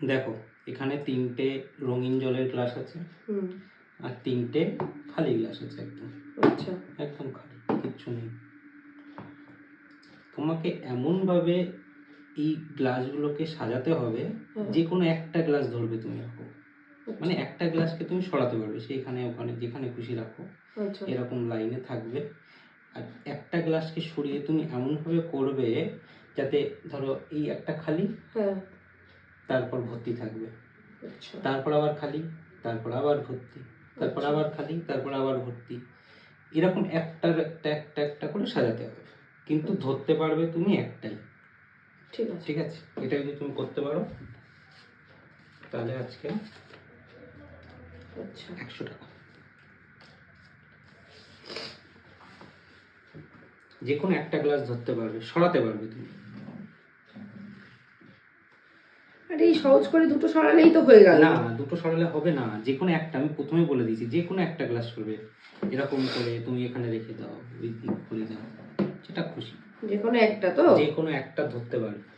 দেখো এখানে 3টে রঙিন জলের গ্লাস আছে আর 3টে খালি গ্লাস আছে। একদম আচ্ছা, একদম খালি, কিচ্ছু নেই। তোমাকে এমনভাবে এই গ্লাসগুলোকে সাজাতে হবে যে কোনো একটা গ্লাস ধরবে তুমি রাখো, মানে একটা গ্লাসকে তুমি সরাতে পারবে, সেইখানে ওখানে যেখানে খুশি রাখো, এরকম লাইনে থাকবে। আর একটা গ্লাসকে সরিয়ে তুমি এমনভাবে করবে যাতে ধরো এই একটা খালি, তারপর ভর্তি থাকবে, তারপর আবার খালি, তারপর আবার ভর্তি, তারপর আবার খালি, তারপর আবার ভর্তি, এরকম একটা একটা একটা একটা করে সাজাতে হবে। কিন্তু ধরতে পারবে তুমি একটাই। ঠিক আছে, এটা যদি তুমি করতে পারো তাহলে আজকে 100 টাকা। যে কোনো একটা গ্লাস ধরতে পারবে, সরাতে পারবে তুমি। আরে এই সহজ করে দুটো সরালেই তো হয়ে গেল। না, দুটো সরালে হবে না, যে কোনো একটা, আমি প্রথমেই বলে দিয়েছি যে কোনো একটা গ্লাস করবে, এরকম করে তুমি এখানে রেখে দাও, ওই দিক করে দাও, সেটা খুশি। যে কোনো একটা, তো যে কোনো একটা ধরতে পারবে,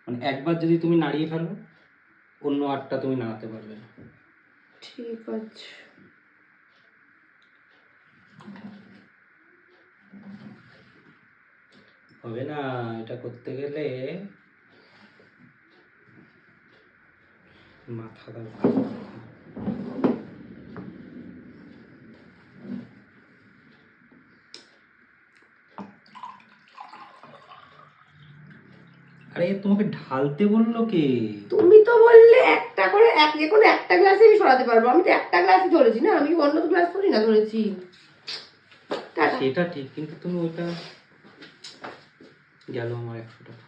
মানে একবার যদি তুমি নাড়িয়ে ফেলো অন্য আটটা তুমি নাড়াতে পারবে না। ঠিক আছে, হবে না এটা করতে গেলে মাথা দরকার। আরে তোমাকে ঢালতে বললো কে? তুমি তো বললে একটা করে যে কোনো একটা গ্লাসে আমি সরাতে পারবো। আমি তো একটা গ্লাসই ধরেছি না, আমি অন্য গ্লাস ধরি না, ধরেছি। সেটা ঠিক, কিন্তু তুমি ওইটা গেল আমার 100 টাকা।